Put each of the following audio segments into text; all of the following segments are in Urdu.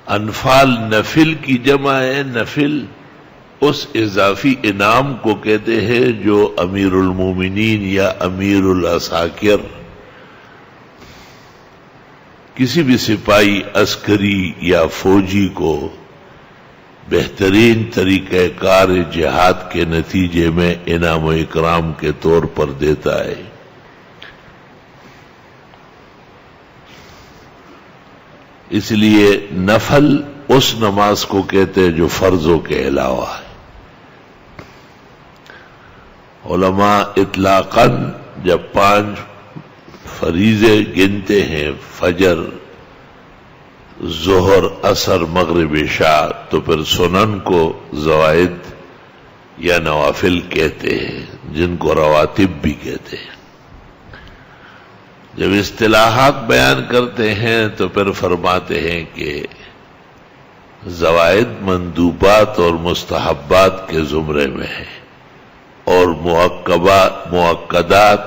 انفال نفل کی جمع ہے. نفل اس اضافی انعام کو کہتے ہیں جو امیر المومنین یا امیر العساکر کسی بھی سپاہی عسکری یا فوجی کو بہترین طریقہ کار جہاد کے نتیجے میں انعام و اکرام کے طور پر دیتا ہے. اس لیے نفل اس نماز کو کہتے ہیں جو فرضوں کے علاوہ ہے. علماء اطلاقاً جب 5 فریضے گنتے ہیں فجر ظہر عصر مغرب عشاء تو پھر سنن کو زوائد یا نوافل کہتے ہیں جن کو رواتب بھی کہتے ہیں. جب اصطلاحات بیان کرتے ہیں تو پھر فرماتے ہیں کہ زوائد مندوبات اور مستحبات کے زمرے میں ہیں اور مؤکدات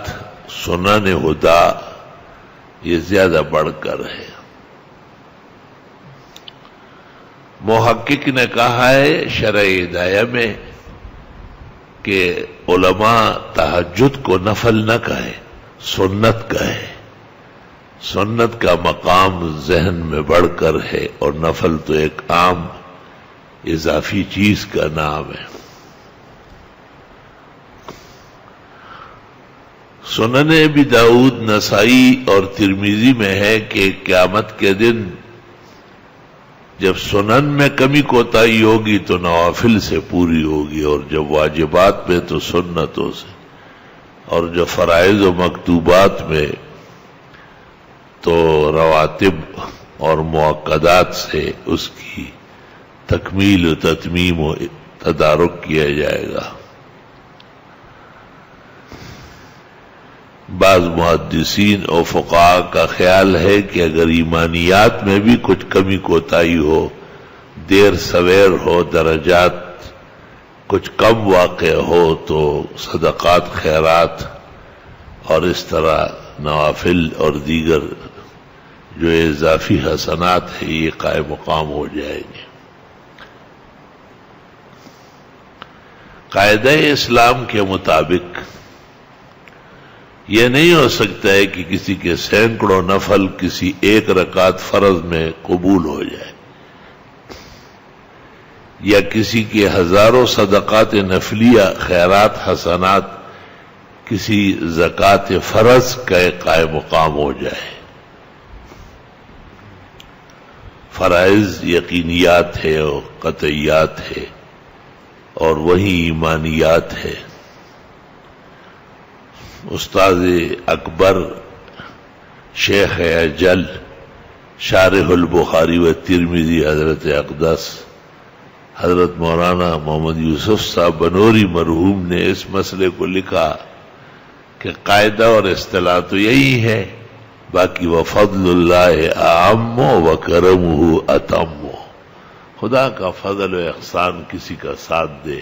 سنن ہدا یہ زیادہ بڑھ کر ہے. محقق نے کہا ہے شرع ہدایہ میں کہ علماء تہجد کو نفل نہ کہیں سنت کہیں. سنت کا مقام ذہن میں بڑھ کر ہے اور نفل تو ایک عام اضافی چیز کا نام ہے. سنن ابی داؤد نسائی اور ترمذی میں ہے کہ قیامت کے دن جب سنن میں کمی کوتاہی ہوگی تو نوافل سے پوری ہوگی اور جب واجبات میں تو سنتوں سے اور جو فرائض و مکتوبات میں تو رواتب اور مؤکدات سے اس کی تکمیل و تتمیم و تدارک کیا جائے گا. بعض محدثین اور فقہاء کا خیال ہے کہ اگر ایمانیات میں بھی کچھ کمی کوتاہی ہو دیر سویر ہو درجات کچھ کم واقع ہو تو صدقات خیرات اور اس طرح نوافل اور دیگر جو اضافی حسنات ہیں یہ قائم مقام ہو جائیں گے. قاعدہ اسلام کے مطابق یہ نہیں ہو سکتا ہے کہ کسی کے سینکڑوں نفل کسی ایک رکعت فرض میں قبول ہو جائے یا کسی کے ہزاروں صدقات نفلیہ خیرات حسنات کسی زکوٰۃ فرض کا قائم مقام ہو جائے. فرائض یقینیات ہے اور قطعیات ہے اور وہی ایمانیات ہے. استاد اکبر شیخ اجل شارح البخاری و ترمذی حضرت اقدس حضرت مولانا محمد یوسف صاحب بنوری مرحوم نے اس مسئلے کو لکھا کہ قاعدہ اور اصطلاح تو یہی ہے باقی وفضل اللہ اعم وکرمہ اتم. خدا کا فضل و احسان کسی کا ساتھ دے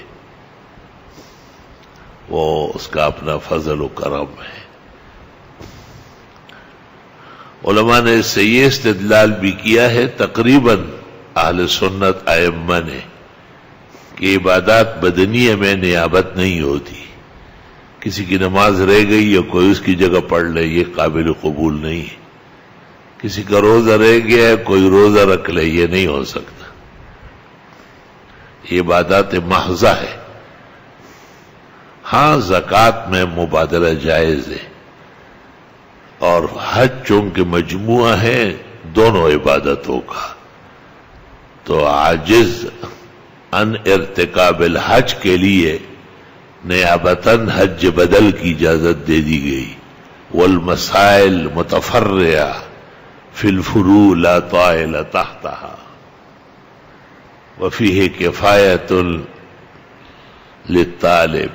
وہ اس کا اپنا فضل و کرم ہے. علماء نے اس سے یہ استدلال بھی کیا ہے تقریباً اہل سنت ائمہ نے کہ عبادات بدنیہ میں نیابت نہیں ہوتی. کسی کی نماز رہ گئی یا کوئی اس کی جگہ پڑھ لے یہ قابل قبول نہیں ہے. کسی کا روزہ رہ گیا ہے کوئی روزہ رکھ لے یہ نہیں ہو سکتا. یہ عبادات محضہ ہے. ہاں زکوٰۃ میں مبادلہ جائز ہے اور حج چونکہ مجموعہ ہے دونوں عبادتوں کا تو عاجز ان ارتکاب الحج کے لیے نیابتاً حج بدل کی اجازت دے دی گئی. والمسائل متفرعہ فی الفروع لا طائل تحتها وفیہ کفایۃ للطالب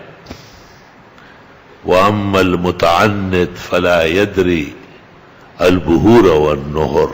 واما المتعنت فلا يدری البحور والنہر.